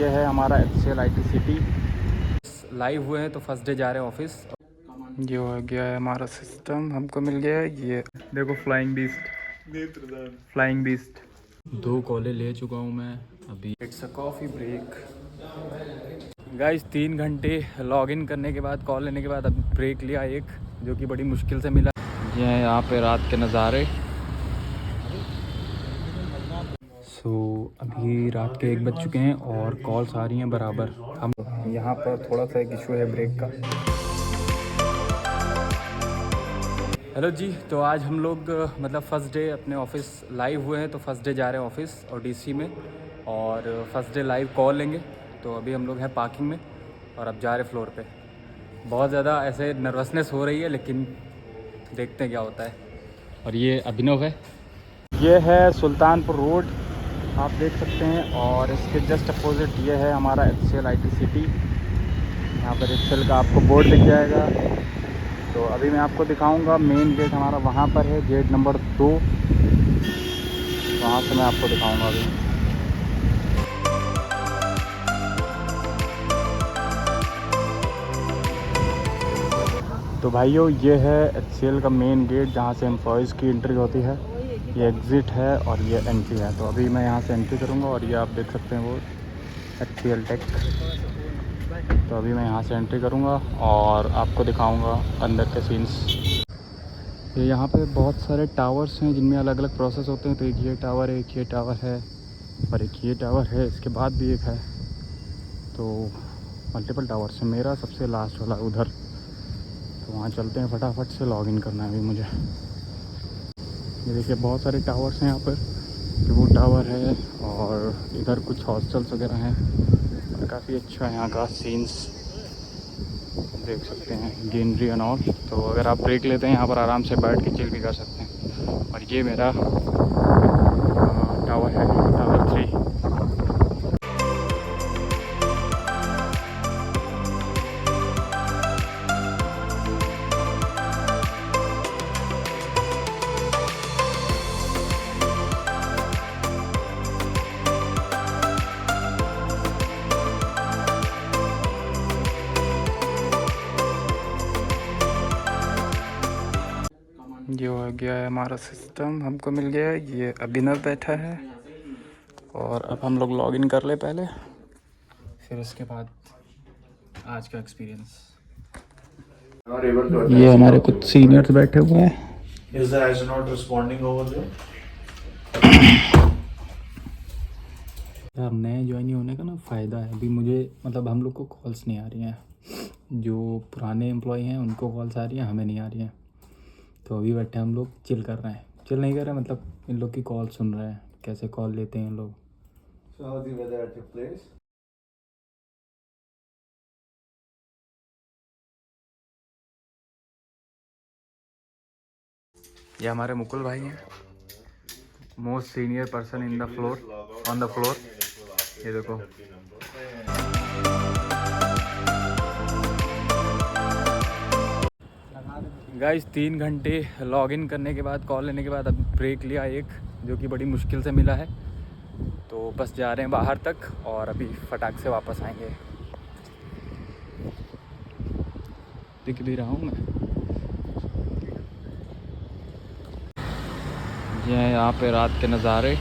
ये है हमारा HCL IT सिटी। लाइव हुए हैं तो फर्स्ट डे जा रहे हैं ऑफिस। ये हो गया है हमारा सिस्टम, हमको मिल गया है ये देखो फ्लाइंग बीस्ट। फ्लाइंग बीस्ट 2 कॉलें ले चुका हूँ मैं अभी। It's a coffee break guys. 3 घंटे लॉगिन करने के बाद, कॉल लेने के बाद अब ब्रेक लिया एक, जो कि बड़ी मुश्किल से मिला। ये हैं यहाँ पे रात के नज़ारे। अभी रात के 1 बज चुके हैं और कॉल्स आ रही हैं बराबर। हम यहाँ पर थोड़ा सा एक इशू है ब्रेक का। हेलो जी, तो आज हम लोग मतलब फ़र्स्ट डे अपने ऑफिस लाइव हुए हैं तो फर्स्ट डे जा रहे हैं ऑफिस और DC में, और फर्स्ट डे लाइव कॉल लेंगे। तो अभी हम लोग हैं पार्किंग में और अब जा रहे फ्लोर पे। बहुत ज़्यादा ऐसे नर्वसनेस हो रही है, लेकिन देखते हैं क्या होता है। और ये अभिनव है, ये है सुल्तानपुर रोड, आप देख सकते हैं। और इसके जस्ट अपोजिट ये है हमारा HCL IT सिटी। यहाँ पर HCL का आपको बोर्ड दिख जाएगा। तो अभी मैं आपको दिखाऊंगा, मेन गेट हमारा वहाँ पर है, गेट नंबर 2, वहाँ से मैं आपको दिखाऊंगा अभी। तो भाइयों, ये है HCL का मेन गेट, जहाँ से एम्प्लॉयज़ की एंट्री होती है। ये एग्ज़िट है और ये एंट्री है। तो अभी मैं यहाँ से एंट्री करूँगा और ये आप देख सकते हैं वो HCL टेक। तो अभी मैं यहाँ से एंट्री करूँगा और आपको दिखाऊँगा अंदर के सीन्स। ये यहाँ पे बहुत सारे टावर्स हैं जिनमें अलग अलग प्रोसेस होते हैं। तो एक ये टावर है, एक ये टावर है और एक ये टावर है, इसके बाद भी एक है। तो मल्टीपल टावर्स हैं। मेरा सबसे लास्ट वाला उधर, तो वहाँ चलते हैं, फटाफट से लॉगिन करना है अभी मुझे। ये देखिए बहुत सारे टावर्स हैं यहाँ पर, कि वो टावर है और इधर कुछ हॉस्टल्स वगैरह हैं। और काफ़ी अच्छा है यहाँ का सीन्स, देख सकते हैं ग्रीनरी एंड ऑल। तो अगर आप ब्रेक लेते हैं यहाँ पर आराम से बैठ के चिल भी कर सकते हैं। और ये मेरा टावर है, टावर 3। ये हो गया है हमारा सिस्टम, हमको मिल गया है। ये अभिनव बैठा है और अब हम लोग लॉगिन कर ले पहले, फिर उसके बाद आज का एक्सपीरियंस। ये हमारे कुछ सीनियर्स बैठे हुए हैं। Is the astronaut responding over there? यार नए ज्वाइन होने का ना फ़ायदा है। अभी मुझे मतलब हम लोग को कॉल्स नहीं आ रही हैं, जो पुराने एम्प्लॉय हैं उनको कॉल्स आ रही हैं, हमें नहीं आ रही हैं। तो अभी बैठे हम लोग चिल कर रहे हैं, चिल नहीं कर रहे हैं, मतलब इन लोग की कॉल सुन रहे हैं, कैसे कॉल लेते हैं इन लोग। So how's the weather at your place? ये हमारे मुकुल भाई हैं, most senior person in the floor, on the floor. ये देखो, गाइस 3 घंटे लॉगिन करने के बाद, कॉल लेने के बाद अब ब्रेक लिया एक, जो कि बड़ी मुश्किल से मिला है। तो बस जा रहे हैं बाहर तक और अभी फटाक से वापस आएंगे। दिख भी रहा हूँ मैं। ये हैं यहाँ पे रात के नज़ारे।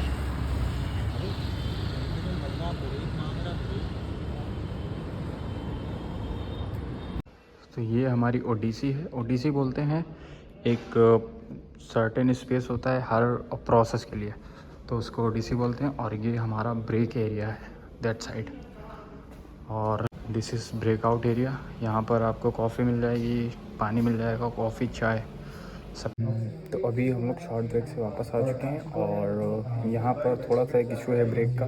तो ये हमारी ओडीसी है। ओडीसी बोलते हैं एक सर्टेन स्पेस होता है हर प्रोसेस के लिए, तो उसको ओडीसी बोलते हैं। और ये हमारा ब्रेक एरिया है दैट साइड, और दिस इज़ ब्रेकआउट एरिया। यहाँ पर आपको कॉफ़ी मिल जाएगी, पानी मिल जाएगा, कॉफ़ी चाय सब। तो अभी हम लोग शॉर्ट ब्रेक से वापस आ चुके हैं और यहाँ पर थोड़ा सा एक इशू है ब्रेक का,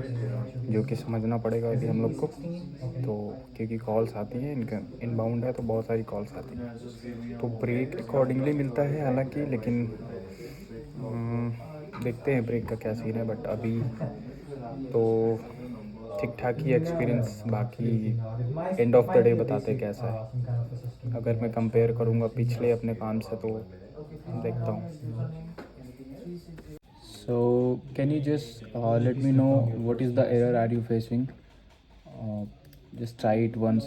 जो कि समझना पड़ेगा अभी हम लोग को। तो क्योंकि कॉल्स आती हैं, इनका इनबाउंड है तो बहुत सारी कॉल्स आती हैं, तो ब्रेक अकॉर्डिंगली मिलता है हालांकि, लेकिन देखते हैं ब्रेक का क्या सीन है। बट अभी तो ठीक ठाक ही एक्सपीरियंस, बाकी एंड ऑफ द डे बताते कैसा है। अगर मैं कंपेयर करूँगा पिछले अपने काम से तो देखता हूँ। So can you just let me know what is the error are you facing Just try it once.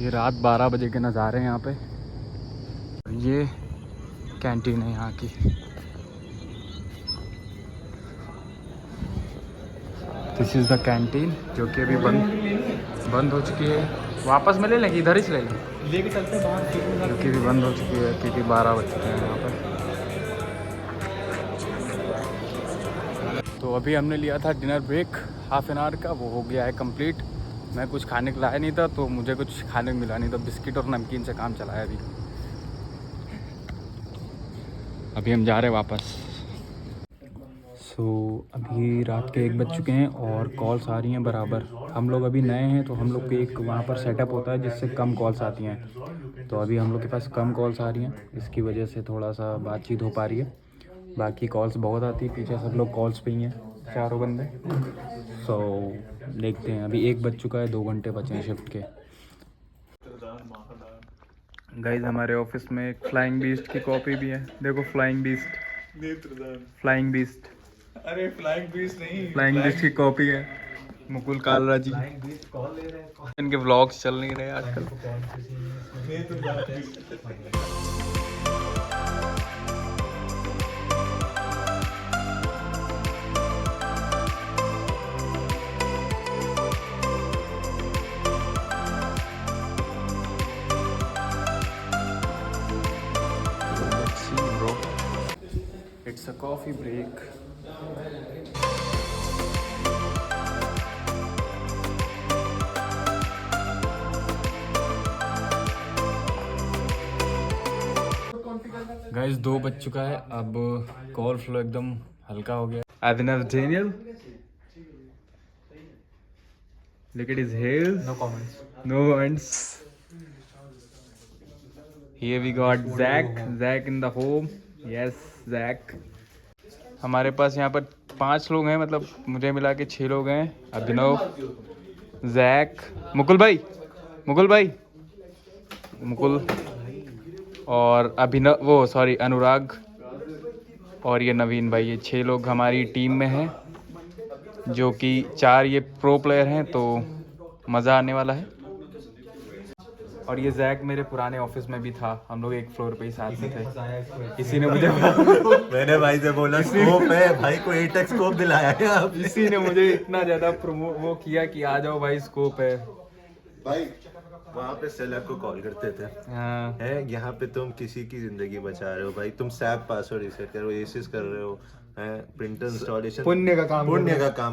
ये रात 12 बजे के नज़ारे हैं यहाँ पे। ये कैंटीन है यहाँ की। दिस इज़ द कैंटीन जो कि अभी बंद हो चुकी है। वापस में ले लें कि इधर ही से ले लेके चलते हैं बाहर, क्योंकि भी बंद हो चुकी है क्योंकि 12 बज चुके हैं यहाँ पर। तो अभी हमने लिया था dinner break half an hour का, वो हो गया है कंप्लीट। मैं कुछ खाने को लाया नहीं था तो मुझे कुछ खाने को मिला नहीं, तो बिस्किट और नमकीन से काम चलाया अभी हम जा रहे हैं वापस। अभी रात के 1 बज चुके हैं और कॉल्स आ रही हैं बराबर। हम लोग अभी नए हैं तो हम लोग पे एक वहाँ पर सेटअप होता है जिससे कम कॉल्स आती हैं। तो अभी हम लोग के पास कम कॉल्स आ रही हैं, इसकी वजह से थोड़ा सा बातचीत हो पा रही है। बाकी कॉल्स बहुत आती है, पीछे सब लोग कॉल्स पे ही हैं, चारों बंदे। देखते हैं, अभी 1 बज चुका है, 2 घंटे बचे हैं शिफ्ट के। गाइस हमारे ऑफिस में एक फ्लाइंग बीस्ट की कॉपी भी है। देखो फ्लाइंग बीस्ट, फ्लाइंग बीस्ट। अरे फ्लाइंग बीस्ट नहीं, फ्लाइंग बीस्ट की कॉपी है। मुकुल कालरा जी, इनके व्लॉग्स चल नहीं रहे आजकल। It's a coffee break. Guys 2 बज चुका है, अब कॉल फ्लो एकदम हल्का हो गया। Abhinav Daniel, look at his hairs. No comments. No comments. Here we got Zach in the home. Yes, Zach. हमारे पास यहाँ पर 5 लोग हैं, मतलब मुझे मिला के 6 लोग हैं। अभिनव, जैक, मुकुल भाई और अनुराग और ये नवीन भाई। ये 6 लोग हमारी टीम में हैं, जो कि 4 ये प्रो प्लेयर हैं, तो मज़ा आने वाला है। और ये जैक मेरे पुराने ऑफिस में भी था, हम लोग एक फ्लोर पे ही साथ में थे। इसी ने मुझे मैंने भाई से बोला स्कोप है, भाई को 8x स्कोप दिलाया है आप। इसी ने मुझे इतना ज्यादा वो किया कि आ जाओ भाई, स्कोप है भाई। वहाँ पे सेलर को कॉल करते थे, हाँ। है यहाँ पे तुम किसी की जिंदगी बचा रहे हो भाई, तुम सैप पासवर्ड रीसेट कर रहे हो, एसिस कर रहे हो, प्रिंटर इंस्टॉलेशन, पुण्य का काम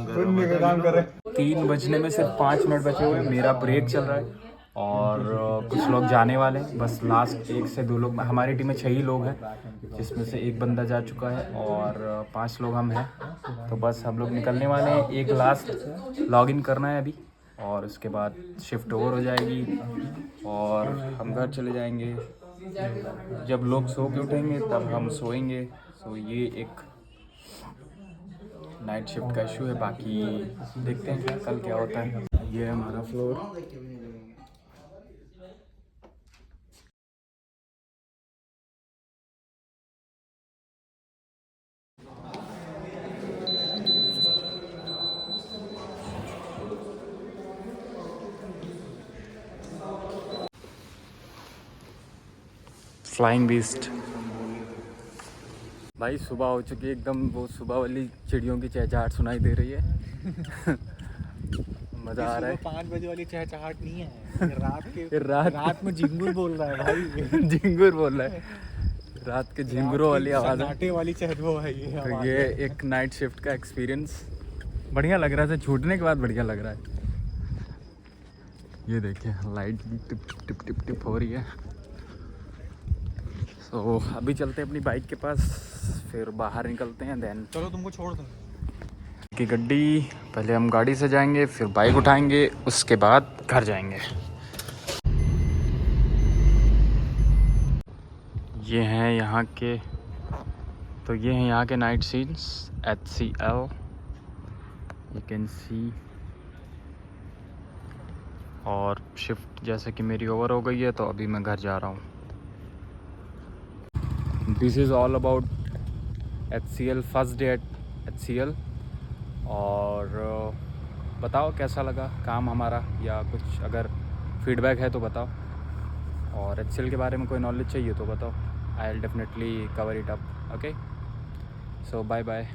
कर रहे हो। 3 बजने में सिर्फ 5 मिनट बचे हुए हैं, मेरा ब्रेक चल रहा है और कुछ लोग जाने वाले हैं। बस लास्ट 1 से 2 लोग, हमारी टीम में 6 ही लोग हैं, जिसमें से 1 बंदा जा चुका है और 5 लोग हम हैं। तो बस हम लोग निकलने वाले हैं। एक लास्ट लॉगिन करना है अभी और उसके बाद शिफ्ट ओवर हो जाएगी और हम घर चले जाएंगे। जब लोग सो के उठेंगे तब हम सोएंगे। सो ये एक नाइट शिफ्ट का इशू है, बाकी देखते हैं कल क्या होता है। ये है हमारा फ्लोर। फ्लाइंग बीस्ट भाई, सुबह हो चुकी है एकदम, वो सुबह वाली चिड़ियों की चहचहाट सुनाई दे रही है। मज़ा आ रहा है। 5 बजे वाली चहचहाट नहीं है, रात में झिंगुर बोल रहा है भाई। झिंगुर बोल रहा है, रात के झिंगुरों वाली आवाज़, सन्नाटे वाली वो है ये। तो ये एक नाइट शिफ्ट का एक्सपीरियंस बढ़िया लग रहा है, छूटने के बाद बढ़िया लग रहा है। ये देखिए light tip tip tip tip हो रही है। तो अभी चलते हैं अपनी बाइक के पास, फिर बाहर निकलते हैं। देन चलो तुमको छोड़ दूँ की गड्डी, पहले हम गाड़ी से जाएंगे, फिर बाइक उठाएंगे, उसके बाद घर जाएंगे। ये हैं यहाँ के, तो ये हैं यहाँ के night scenes. HCL you can see. और शिफ्ट जैसे कि मेरी ओवर हो गई है तो अभी मैं घर जा रहा हूँ। This is all about HCL, first day at HCL। और बताओ कैसा लगा काम हमारा, या कुछ अगर फीडबैक है तो बताओ, और HCL के बारे में कोई नॉलेज चाहिए तो बताओ। I will definitely cover it up. Okay, so bye bye.